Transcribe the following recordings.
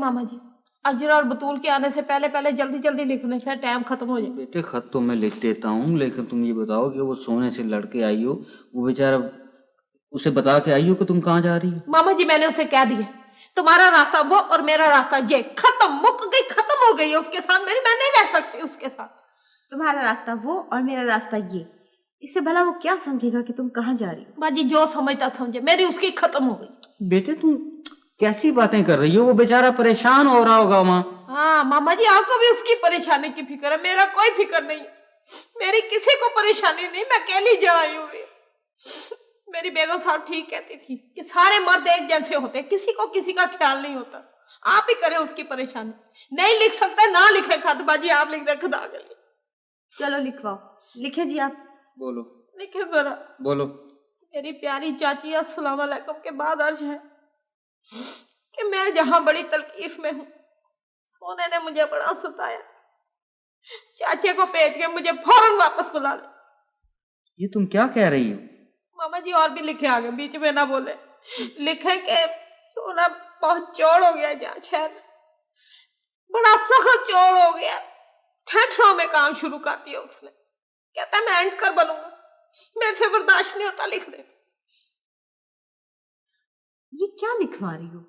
मामा जी, अजरा और बतूल के आने से पहले पहले जल्दी जल्दी लिखने, फिर टाइम खत्म हो जाए। बेटे खत तो मैं लिख देता हूँ, लेकिन तुम ये बताओ कि वो सोने से लड़के आई हो, वो बेचारा उसे बता के आई हो कि तुम कहाँ जा रही हो? मामा जी मैंने उसे कह दिया तुम्हारा रास्ता वो और मेरा रास्ता ये, खत्म, मुक गई, खत्म हो गई है उसके साथ मेरी, मैं नहीं रह सकती उसके साथ। तुम्हारा रास्ता वो और मेरा रास्ता ये, इससे भला वो क्या समझेगा कि तुम कहाँ जा रही हो? बाजी जो समझता समझे, मेरी उसकी खत्म हो गई। बेटे तुम कैसी बातें कर रही हो? वो बेचारा परेशान हो रहा होगा वहाँ। हाँ मामा जी, आपको भी उसकी परेशानी की फिक्र है, मेरा कोई फिक्र नहीं, मेरी किसी को परेशानी नहीं, मैं अकेली जा आई हूँ। मेरी बेगम साहब ठीक कहती थी कि सारे मर्द एक जैसे होते, किसी को किसी का ख्याल नहीं होता। आप ही करें उसकी परेशानी, नहीं लिख सकते ना लिखे खत, बाजी आप लिख दे खुदा के लिए। चलो लिखवाओ, लिखे जी आप। बोलो। लिखे जरा। बोलो। मेरी प्यारी चाची, अस्सलाम वालेकुम के बाद अर्ज है कि मैं जहां बड़ी तकलीफ में हूँ, सोने ने मुझे बड़ा सताया, चाचे को भेज के मुझे फौरन वापस बुला ले। ये तुम क्या कह रही हो? मामा जी और भी लिखे आगे, बीच में ना बोले। लिखे के सोना बहुत चौड़ हो गया, जहाँ शहर बड़ा सख्त चौड़ हो गया, ठेठरों में काम शुरू कर दिया उसने, कहता है मैं एंड कर बनूंगा, मेरे से बर्दाश्त नहीं होता, लिख दे। ये क्या लिखवा रही हो?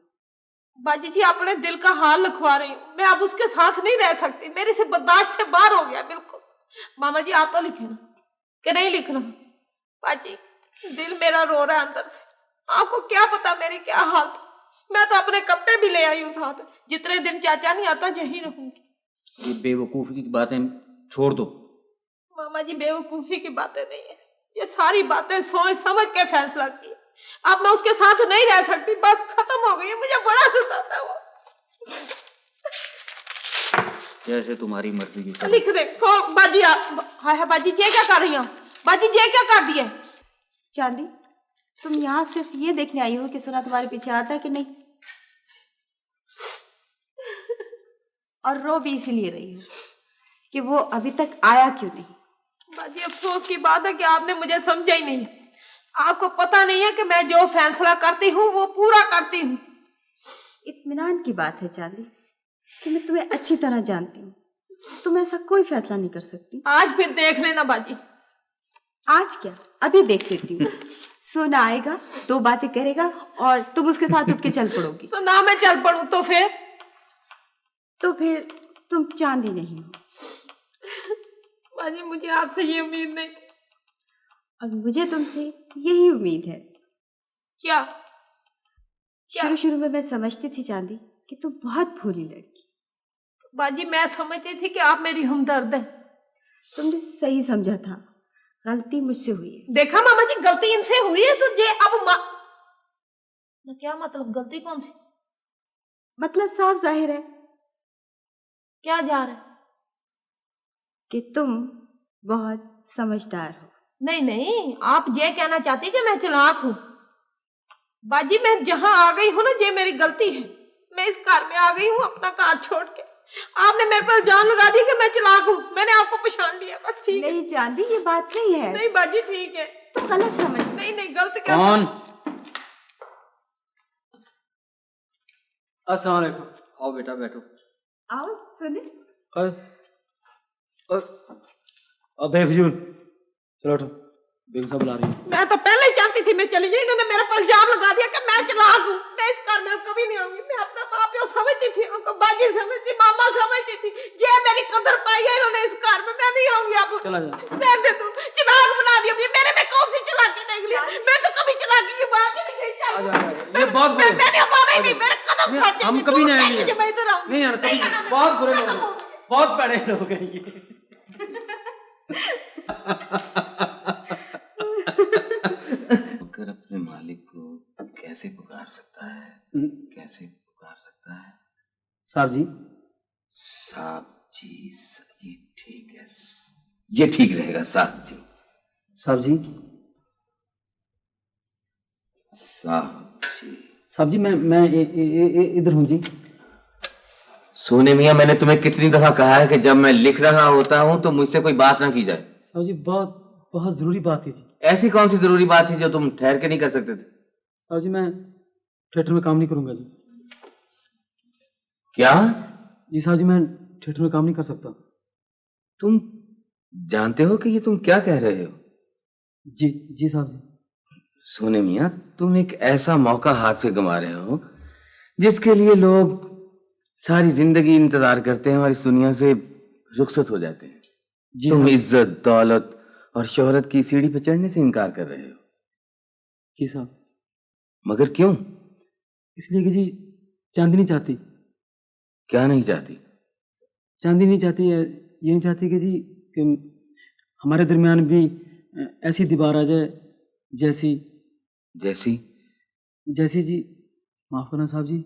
बाजी जी अपने दिल का हाल लिखवा रही हूँ, मैं अब उसके साथ नहीं रह सकती, मेरे से बर्दाश्त से बाहर हो गया बिल्कुल। मामा जी आप तो लिखे ना कि नहीं लिखना? बाजी दिल मेरा रो रहा है अंदर से, आपको क्या पता मेरी क्या हाल थी। मैं तो अपने कपड़े भी ले आई हूँ साथ, जितने दिन चाचा नहीं आता यहीं रहूंगी। ये बेवकूफी की बातें छोड़ दो। मामा जी बेवकूफी की बातें नहीं है, ये सारी बातें सोच समझ के फैसला की। अब मैं उसके साथ नहीं रह सकती, बस खत्म हो गई है, मुझे बड़ा सताता है वो। जैसे तुम्हारी मर्जी की। लिख दे बाजी। हाय बाजी ये क्या कर रही हो? बाजी ये क्या कर दिया? चांदी तुम यहाँ सिर्फ ये देखने आई हो कि सोना तुम्हारे पीछे आता है कि नहीं, और रो भी इसीलिए रही हो कि वो अभी तक आया क्यों नहीं। बाजी अफसोस की बात है कि आपने मुझे समझा ही नहीं। आपको पता नहीं है कि मैं जो फैसला करती हूँ वो पूरा करती हूँ। इत्मीनान की बात है चांदी कि मैं तुम्हें अच्छी तरह जानती हूँ, तुम ऐसा कोई फैसला नहीं कर सकती। आज फिर देख लेना बाजी। आज क्या, अभी देख लेती हूँ। सोना आएगा, दो बातें करेगा और तुम उसके साथ उठ के चल पड़ोगी। तो ना मैं चल पड़ू तो फिर तुम चांदी नहीं हो। बाजी मुझे आपसे ये उम्मीद नहीं थी, और मुझे तुमसे यही उम्मीद है। क्या? शुरू शुरू में मैं समझती थी चांदी कि तुम बहुत भोली लड़की। बाजी मैं समझती थी कि आप मेरी हमदर्द है। तुमने सही समझा था, गलती मुझसे हुई है। देखा मामा जी, गलती इनसे हुई है तो ये अब क्या मतलब? गलती कौन सी? मतलब साफ जाहिर है। क्या जा रहा है? कि तुम बहुत समझदार हो। नहीं नहीं, आप ये कहना चाहती कि मैं चालाक हूँ? बाजी मैं जहां आ गई हूँ ना, ये मेरी गलती है। मैं इस घर में आ गई हूँ अपना कार छोड़ के, आपने मेरे पर जान लगा दी कि मैं चालाक हूँ, मैंने आपको पहचान लिया, बस ठीक है। नहीं चांदी ये बात नहीं है। नहीं बाजी ठीक है, तुम गलत समझ। नहीं नहीं गलत क्या? कौन? अस्सलाम वालेकुम। आओ बेटा बैठो। आओ सुने। बेफजूल चलो उठो, बेगम साहब बुला रही हैं। मैं तो पहले ही जानती थी मैं चली गई, इन्होंने मेरे पर इल्जाम लगा दिया कि मैं चालाक हूँ। मैं इस घर में कभी नहीं आऊंगी। मैं अपना माँ प्यो समझती थी, उनको बाजी समझती, मामा समझती थी, ये मेरी कदर पाई है इन्होंने इस घर में। मैं नहीं आऊंगी अब। चला जा। रहने दो, चिराग बना दिया मेरे में कौन सी चालाकी देख ली? मैं तो कभी चालाकी की बात ही नहीं कही। ये बहुत बुरे मैंने माना नहीं, मेरे कदम साथ हम कभी नहीं आएंगे। मैं इधर आऊंगी नहीं यार, कभी बहुत बुरे लोग हैं, बहुत बड़े लोग हैं ये। अगर अपने मालिक को कैसे पुकार सकता है? कैसे पुकार सकता है? साहब जी। साहब जी, ये ठीक है, ये ठीक रहेगा साहब जी। साहब जी। साहब जी। साहब जी मैं इधर हूँ जी। सोने मियां, मैंने तुम्हें कितनी दफा कहा है कि जब मैं लिख रहा होता हूं तो मुझसे कोई बात ना की जाए। साहब जी बहुत बहुत जरूरी बात थी जी। ऐसी कौन सी जरूरी बात थी जो तुम ठहर के नहीं कर सकते थे? साहब जी मैं थिएटर में काम नहीं करूंगा जी। क्या? जी साहब जी, मैं थिएटर में काम नहीं कर सकता। तुम जानते हो कि ये तुम क्या कह रहे हो? जी जी साहब जी। सोने मियाँ, तुम एक ऐसा मौका हाथ से गंवा रहे हो जिसके लिए लोग सारी जिंदगी इंतजार करते हैं और इस दुनिया से रुखसत हो जाते हैं। जी तुम साहब। इज्जत, दौलत और शोहरत की सीढ़ी पर चढ़ने से इनकार कर रहे हो। जी साहब। मगर क्यों? इसलिए कि जी चांदनी चाहती। क्या नहीं चाहती? चांदी नहीं चाहती है, ये नहीं चाहती कि जी कि हमारे दरमियान भी ऐसी दीवार आ जाए जैसी जैसी? जैसी जी, माफ करना साहब जी,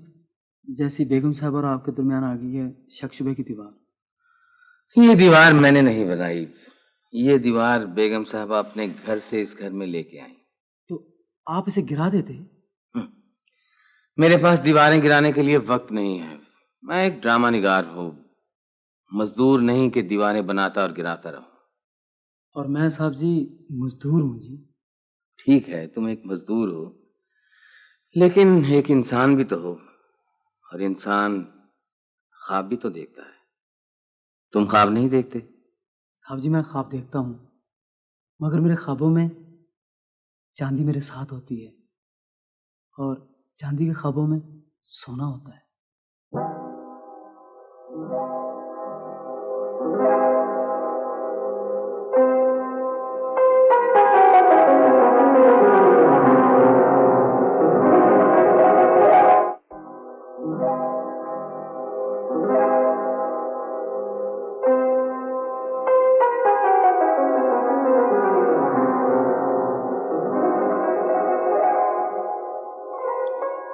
जैसी बेगम साहब और आपके दरमियान आ गई है शक शुबे की दीवार। ये दीवार मैंने नहीं बनाई। ये दीवार बेगम साहबा अपने घर से इस घर में लेके आई। तो आप इसे गिरा देते? मेरे पास दीवारें गिराने के लिए वक्त नहीं है। मैं एक ड्रामा निगार हूँ, मजदूर नहीं कि दीवारें बनाता और गिराता रहूं। और मैं साहब जी मजदूर हूँ जी। ठीक है, तुम एक मजदूर हो, लेकिन एक इंसान भी तो हो, और इंसान ख्वाब भी तो देखता है। तुम ख्वाब नहीं देखते? साहब जी मैं ख्वाब देखता हूँ, मगर मेरे ख्वाबों में चांदी मेरे साथ होती है, और चांदी के ख्वाबों में सोना होता है।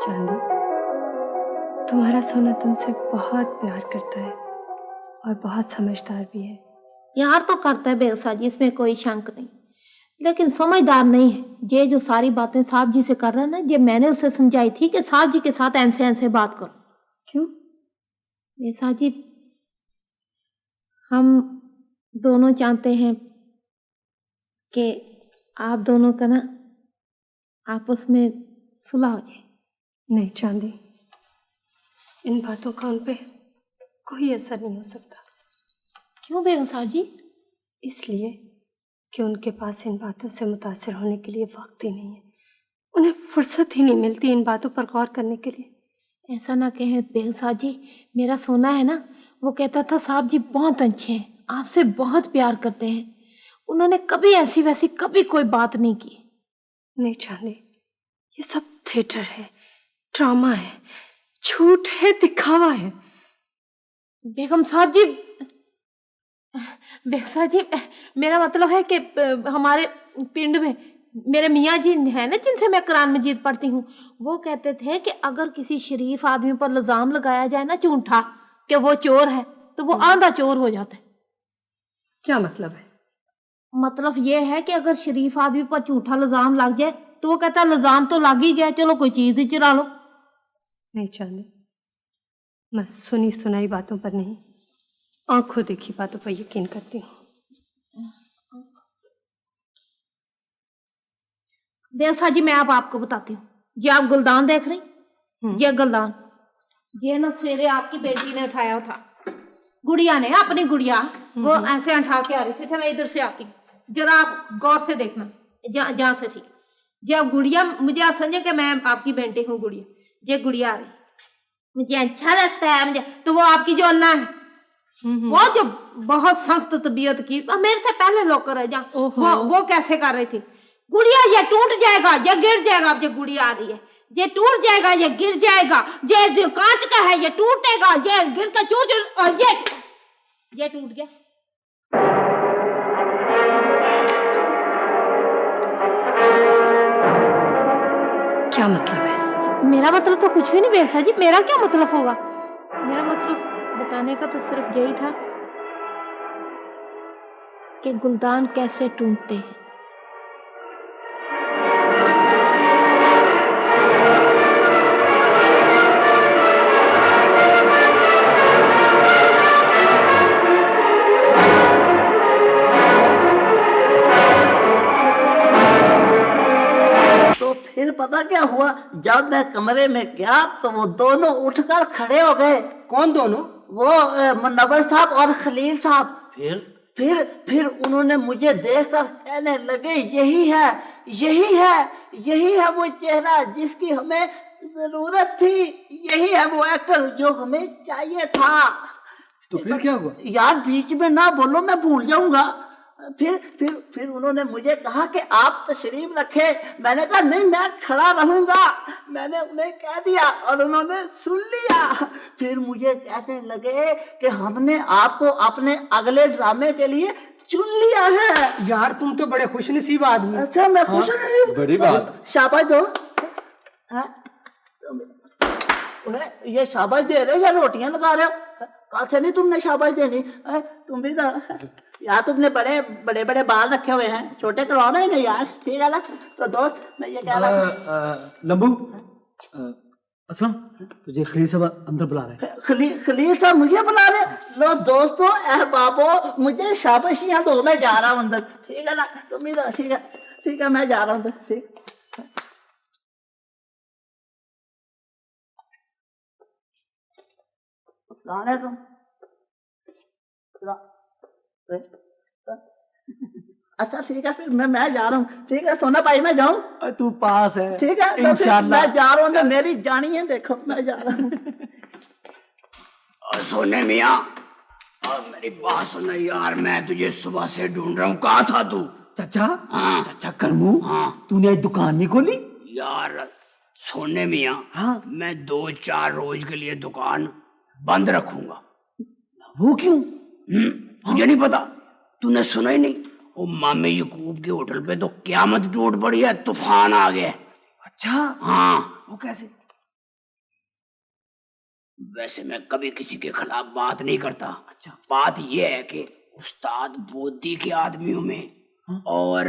चांदी, तुम्हारा सोना तुमसे बहुत प्यार करता है और बहुत समझदार भी है। प्यार तो करता है बेगसा जी, इसमें कोई शंक नहीं, लेकिन समझदार नहीं है। ये जो सारी बातें साहब जी से कर रहा है ना, ये मैंने उसे समझाई थी कि साहब जी के साथ ऐसे ऐसे बात करो। क्यों? बेगसा जी, हम दोनों चाहते हैं कि आप दोनों का ना आपस में सुलह हो जाए। नहीं चांदी, इन बातों का उन पे कोई असर नहीं हो सकता। क्यों बेगसा जी? इसलिए कि उनके पास इन बातों से मुतासिर होने के लिए वक्त ही नहीं है। उन्हें फुर्सत ही नहीं मिलती इन बातों पर गौर करने के लिए। ऐसा ना कहें बेगसा जी, मेरा सोना है ना, वो कहता था साहब जी बहुत अच्छे हैं, आपसे बहुत प्यार करते हैं। उन्होंने कभी ऐसी वैसी कभी कोई बात नहीं की। नहीं चांदी, ये सब थिएटर है, ड्रामा है, झूठ है, दिखावा है। बेगम साहब जी, बेगसा जी, मेरा मतलब है कि हमारे पिंड में मेरे मियाँ जी है ना, जिनसे मैं कुरान मजीद पढ़ती हूँ, वो कहते थे कि अगर किसी शरीफ आदमी पर इल्जाम लगाया जाए ना झूठा कि वो चोर है, तो वो आंधा चोर हो जाता है। क्या मतलब है? मतलब ये है कि अगर शरीफ आदमी पर झूठा इल्जाम लग जाए तो वो कहता है इल्जाम तो लग ही गया, चलो कोई चीज ही चुरा लो। नहीं चांदी, मैं सुनी सुनाई बातों पर नहीं, आंखों देखी बातों पर यकीन करती हूँ। बेगसा जी, मैं अब आपको बताती हूँ। ये आप गुलदान देख रही, ये गुलदान, ये ना सवेरे आपकी बेटी ने उठाया था, गुड़िया ने, अपनी गुड़िया, वो ऐसे उठा के आ रही थी। मैं इधर से आती हूँ, जरा आप गौर से देखना, जहाँ से ठीक। जब गुड़िया, मुझे आप समझे कि मैं आपकी बेटी हूँ गुड़िया, ये गुड़िया आ रही, मुझे अच्छा लगता है मुझे, तो वो आपकी जो अन्ना है, वो जो बहुत सख्त तबीयत की, मेरे से पहले लोग कर जा, वो कैसे कर रही थी, गुड़िया ये टूट जाएगा, ये गिर जाएगा। अब ये गुड़िया आ रही है, ये टूट जाएगा, ये गिर जाएगा, ये जो कांच का है ये टूटेगा, ये गिर का चूर, और ये टूट गया। क्या मतलब है? मेरा मतलब तो कुछ भी नहीं बेगसा जी, मेरा क्या मतलब होगा? मेरा मतलब बताने का तो सिर्फ यही था कि गुलदान कैसे टूटते हैं। पता क्या हुआ, जब मैं कमरे में गया तो वो दोनों उठकर खड़े हो गए। कौन दोनों? वो मुनव्वर साहब और खलील साहब। फिर फिर उन्होंने मुझे देखकर कहने लगे, यही है वो चेहरा जिसकी हमें जरूरत थी, यही है वो एक्टर जो हमें चाहिए था। तो फिर क्या हुआ? यार बीच में ना बोलो, मैं भूल जाऊंगा। फिर उन्होंने मुझे कहा कि आप तशरीफ रखें। मैंने कहा नहीं, मैं खड़ा रहूंगा। मैंने उन्हें कह दिया और उन्होंने सुन लिया। फिर मुझे कहने लगे कि हमने आपको अपने अगले ड्रामे के लिए चुन लिया है। यार तुम तो बड़े खुशनसीब आदमी। अच्छा, मैं खुश हूँ। बड़ी बात। शाबाश दो। हाँ? ये शाबाश दे रहे हो या रोटियां लगा रहे हो? कहा था नहीं तुमने शाबाश देनी। तुम भी ना यार, तुमने बड़े बड़े बड़े बाल रखे हुए हैं, छोटे करवाओ ना इन्हें यार, ठीक है ना? तो दोस्त मैं ये कह रहा था, लंबू, असलम, तुझे खलील साहब अंदर बुला रहे हैं। खलील साहब मुझे बुला रहे? लो दोस्तों, अहबाबो, मुझे शाबाशियां दो, मैं जा रहा हूँ अंदर, ठीक है ना? तुम भी दो, ठीक है, मैं जा रहा हूँ अंदर, ठीक। अच्छा ठीक है, फिर मैं जा रहा हूँ, ठीक है सोना भाई, मैं जाऊँ? तू पास है, ठीक है, तो फिर मैं जा रहा हूँ, मेरी जानी है, देखो मैं जा रहा हूँ। सोने मियाँ, मेरी बात सुन यार, मैं तुझे सुबह से ढूंढ रहा हूँ, कहाँ था तू? चाचा। हाँ चाचा करमू, हाँ, तूने आज दुकान नहीं खोली? यार सोने मियाँ, हाँ, मैं 2-4 रोज के लिए दुकान बंद रखूंगा। वो क्यों? तुझे नहीं पता? तूने सुना ही नहीं? वो मामे यकूब के होटल पे तो क़यामत टूट पड़ी है, तूफान आ गया। अच्छा, हाँ, वो कैसे? वैसे मैं कभी किसी के खिलाफ बात नहीं करता। अच्छा, बात यह है कि उस्ताद बोदी के आदमियों में और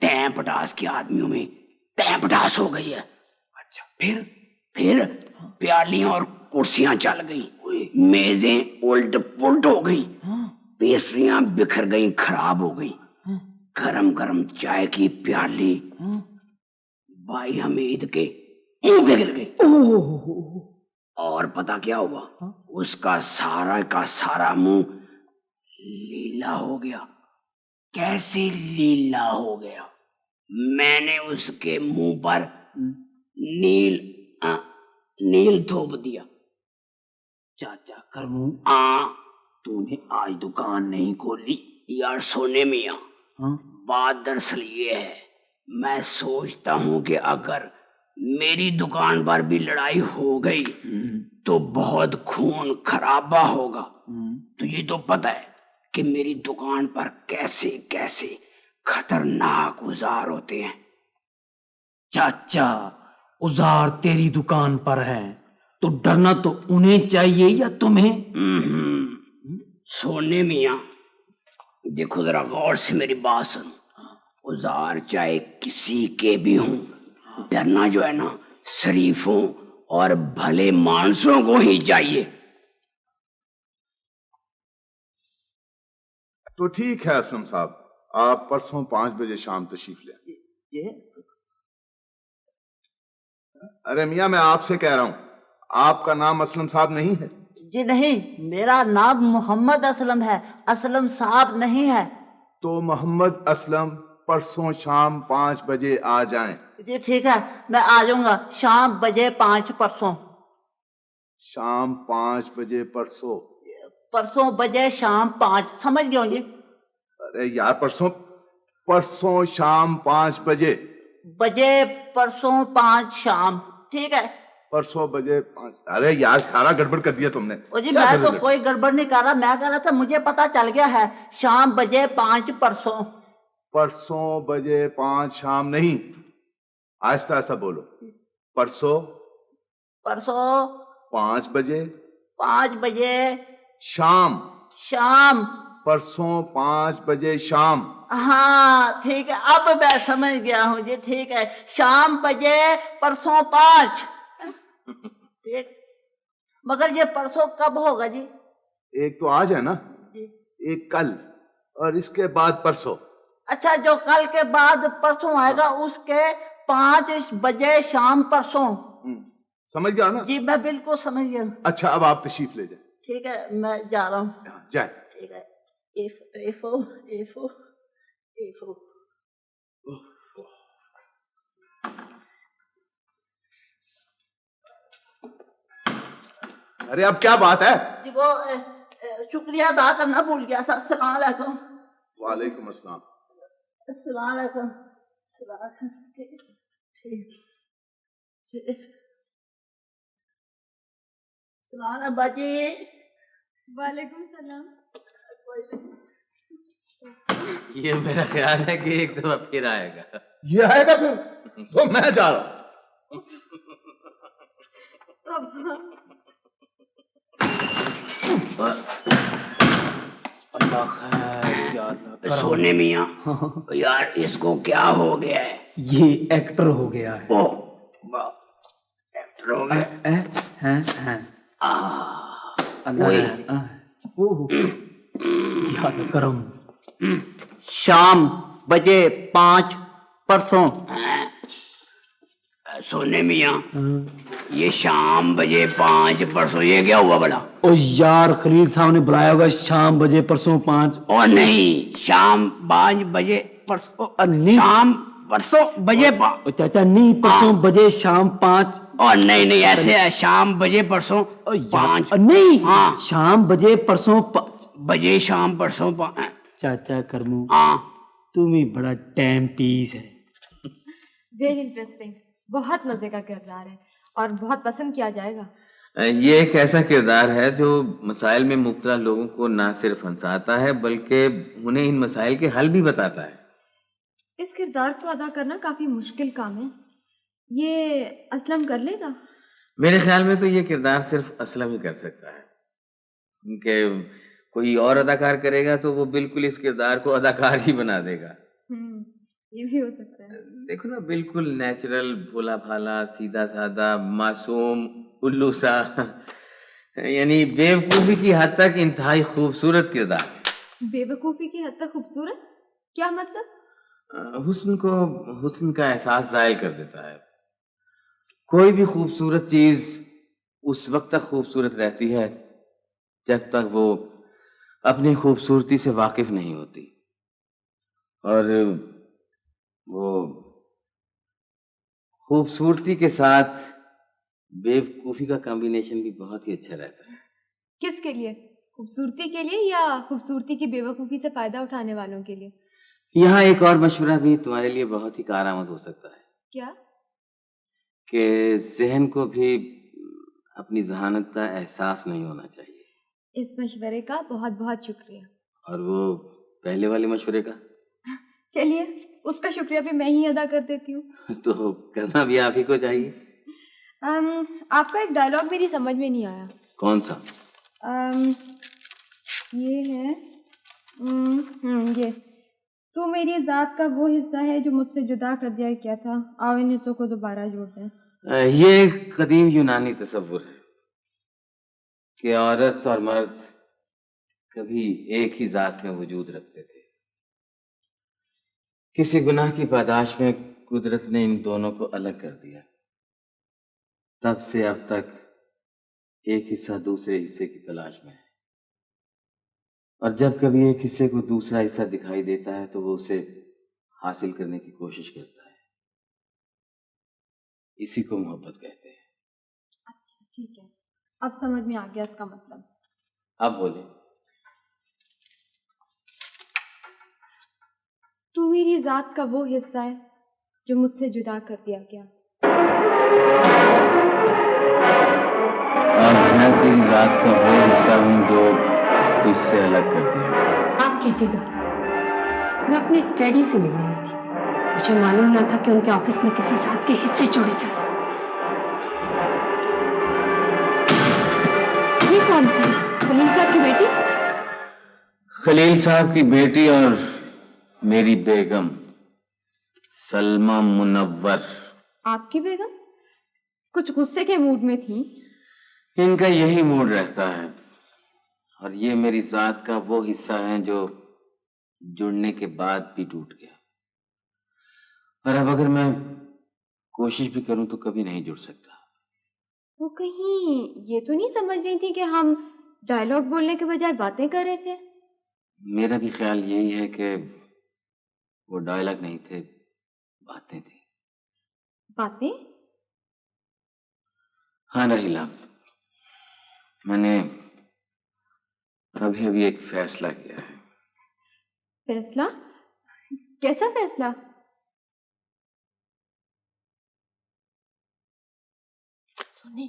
तैं पटास के आदमियों में तैं पटास हो गई है। अच्छा, फिर प्यालियां और कुर्सियां चल गई, मेजें उल्ट पुल्ट हो गई, पेस्ट्रियां बिखर गई, खराब हो गई, गरम गरम चाय की प्याली भाई हमीद के मुंह पे गिर गई। और पता क्या हुआ? उसका सारा का सारा मुंह लीला हो गया। कैसे लीला हो गया? मैंने उसके मुंह पर नील थोप दिया। चाचा करमू, तूने आज दुकान नहीं खोली? यार सोने मियाँ, बात दरअसल ये है, मैं सोचता हूँ कि अगर मेरी दुकान पर भी लड़ाई हो गई तो बहुत खून खराबा होगा। तुझे तो पता है कि मेरी दुकान पर कैसे कैसे खतरनाक औजार होते हैं। चाचा औजार तेरी दुकान पर है तो डरना तो उन्हें चाहिए या तुम्हें? सोने मियाँ देखो, जरा गौर से मेरी बात सुनो। औजार चाहे किसी के भी हों, डरना जो है ना शरीफों और भले मानसों को ही चाहिए। तो ठीक है असलम साहब, आप परसों 5 बजे शाम तशरीफ ले। अरे मियाँ, मैं आपसे कह रहा हूं, आपका नाम असलम साहब नहीं है? जी नहीं, मेरा नाम मोहम्मद असलम है, असलम साहब नहीं है। तो मोहम्मद असलम परसों शाम 5 बजे आ जाएं। जी ठीक है, मैं आ जाऊंगा शाम बजे 5 परसों। शाम 5 बजे परसों बजे शाम 5, समझ गए जी? अरे यार, परसों शाम 5 बजे परसों 5 शाम, ठीक है? परसों बजे 5। अरे यार, सारा गड़बड़ कर दिया तुमने। ओ जी, मैं तो कोई गड़बड़ नहीं कर रहा, मैं कह रहा था मुझे पता चल गया है, शाम बजे 5 परसों बजे 5 शाम नहीं, आहिस्ता आहिस्ता बोलो। परसों 5 बजे शाम। परसों 5 बजे शाम। हाँ ठीक है, अब मैं समझ गया हूँ जी, ठीक है, शाम बजे परसों 5। ठीक, मगर ये परसों कब होगा जी? एक तो आज है ना, एक कल, और इसके बाद परसों। अच्छा, जो कल के बाद परसों आएगा उसके 5 बजे शाम परसों। समझ गया ना? जी मैं बिल्कुल समझ गया। अच्छा अब आप तशरीफ ले जाए। ठीक है मैं जा रहा हूँ। जाए। ठीक है। A4 अरे अब क्या बात है? जी वो शुक्रिया अदा करना भूल गया था। अस्सलाम वालेकुम। वालेकुम अस्सलाम। अस्सलाम वालेकुम। सलाम अब्बा जी। वालेकुम सलाम। ये मेरा ख्याल है कि एक दफा फिर आएगा। ये आएगा फिर? तो मैं जा रहा हूँ। अल्लाह खैर या अल्लाह करम। सोने मियाँ यार इसको क्या हो गया है? ये एक्टर हो गया है। ओह एक्टर हो गया। हैं अल्लाह ओए। ओह या अल्लाह करम। शाम बजे 5 परसों। सोने मियाँ ये शाम बजे 5 परसों ये क्या हुआ भला? ओ यार खलील साहब ने बुलाया होगा शाम बजे परसों 5। और नहीं शाम 5 बजे परसों नहीं। शाम परसों बजे ओ चाचा नहीं परसों बजे शाम 5। और नहीं ऐसे है शाम बजे परसों 5 नहीं हाँ शाम बजे परसों 5 बजे शाम परसों 5। चाचा करमू हाँ तुम ही बड़ा टाइम पीस है। वेरी इंटरेस्टिंग, बहुत मजे का किरदार है और बहुत पसंद किया जाएगा। ये एक ऐसा किरदार है जो मसाइल में मुब्तला लोगों को ना सिर्फ हंसाता है बल्कि उन्हें इन मसाइल के हल भी बताता है। इस किरदार को अदा करना काफी मुश्किल काम है। ये असलम कर लेगा? मेरे ख्याल में तो ये किरदार सिर्फ असलम ही कर सकता है, क्योंकि कोई और अदाकार करेगा तो वो बिल्कुल इस किरदार को अदाकार ही बना देगा। ये भी हो सकता है। देखो ना बिल्कुल नेचुरल, भोला भाला, सीधा साधा, मासूम, उल्लू सा यानी बेवकूफी की हद तक इंतहाई खूबसूरत किरदार है। बेवकूफी की हद तक खूबसूरत क्या मतलब? हुस्न को हुस्न का एहसास जाहिर कर देता है। कोई भी खूबसूरत चीज उस वक्त तक खूबसूरत रहती है जब तक वो अपनी खूबसूरती से वाकिफ नहीं होती, और वो खूबसूरती के साथ बेवकूफी का कॉम्बिनेशन भी बहुत ही अच्छा रहता है। किसके लिए? खूबसूरती के लिए या खूबसूरती की बेवकूफी से फायदा उठाने वालों के लिए? यहाँ एक और मशवरा भी तुम्हारे लिए बहुत ही कारआमद हो सकता है क्या? कि जहन को भी अपनी जहानत का एहसास नहीं होना चाहिए। इस मशवरे का बहुत बहुत शुक्रिया। और वो पहले वाले मशवरे का? चलिए उसका शुक्रिया भी मैं ही अदा कर देती हूँ। तो करना भी आप ही को चाहिए। आपका एक डायलॉग मेरी समझ में नहीं आया। कौन सा? ये है ये तू मेरी जात का वो हिस्सा है जो मुझसे जुदा कर दिया क्या था, आओ इन हिस्सों को दोबारा जोड़ दें। ये एक कदीम यूनानी तसव्वुर है कि औरत और मर्द कभी एक ही जात में वजूद रखते थे। किसी गुनाह की पादाश में कुदरत ने इन दोनों को अलग कर दिया। तब से अब तक एक हिस्सा दूसरे हिस्से की तलाश में है, और जब कभी एक हिस्से को दूसरा हिस्सा दिखाई देता है तो वो उसे हासिल करने की कोशिश करता है। इसी को मोहब्बत कहते हैं। अच्छा ठीक है, अब समझ में आ गया इसका मतलब। अब बोले। तू मेरी जात का वो हिस्सा है जो मुझसे जुदा कर दिया गया, और मैं तेरी जात का वो हिस्सा हूँ जो तुझसे अलग कर दिया गया। माफ कीजिएगा, मैं अपने डैडी से मिल रही थी। मुझे मालूम न था कि उनके ऑफिस में किसी जात के हिस्से जोड़े जाए। ये कौन थी? खलील साहब की बेटी? खलील साहब की बेटी और मेरी बेगम सलमा मुनव्वर। आपकी बेगम? कुछ गुस्से के मूड में थी। इनका यही मूड रहता है, और ये मेरी जात का वो हिस्सा है जो जुड़ने के बाद भी टूट गया। और अब अगर मैं कोशिश भी करूं तो कभी नहीं जुड़ सकता। वो कहीं ये तो नहीं समझ रही थी कि हम डायलॉग बोलने के बजाय बातें कर रहे थे? मेरा भी ख्याल यही है कि वो डायलॉग नहीं थे, बातें थी। बातें? हाँ रहीला, मैंने अभी अभी एक फैसला किया है। फैसला? कैसा फैसला? सुने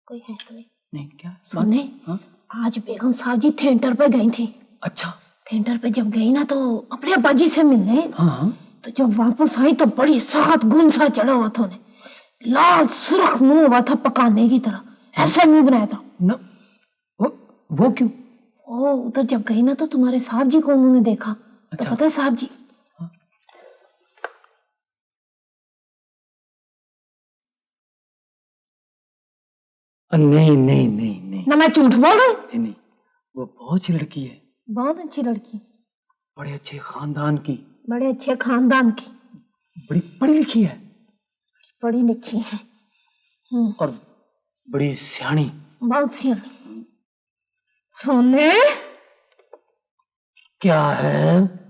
कोई है तो नहीं क्या? सुने हाँ? आज बेगम साहब जी थिएटर पे गई थी। अच्छा। थिएटर पे जब गई ना तो अपने अब्बा जी से मिलने, हाँ। तो जब वापस आई तो बड़ी सख्त गुस्सा चढ़ा हुआ था उन्हें, लाल सुर्ख मुंह हुआ था पकाने की तरह, ऐसे मुंह बनाया था न वो क्यों? ओ उधर जब गई ना तो तुम्हारे साहब जी को उन्होंने देखा। अच्छा। तो पता है साहब जी नहीं नहीं नहीं नहीं ना मैं झूठ बोल रही हूँ। नहीं नहीं, वो बहुत अच्छी लड़की है, बहुत अच्छी लड़की, बड़े अच्छे खानदान की, बड़े अच्छे खानदान की, बड़ी पढ़ी लिखी है पढ़ी लिखी है और बड़ी सियाणी। बहुत सियानी। सोने क्या है?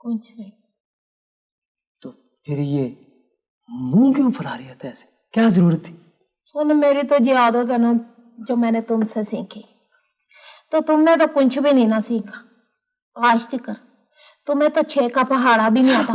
कुछ नहीं। तो फिर ये मुंह क्यों फुला रही है ऐसे? क्या जरूरत थी? सोने मेरी तो ये आदत है ना जो मैंने तुमसे सीखी, तो तुमने तो कुछ भी नहीं ना सीखा आज तक। तुम्हें तो 6 का पहाड़ा भी नहीं आता।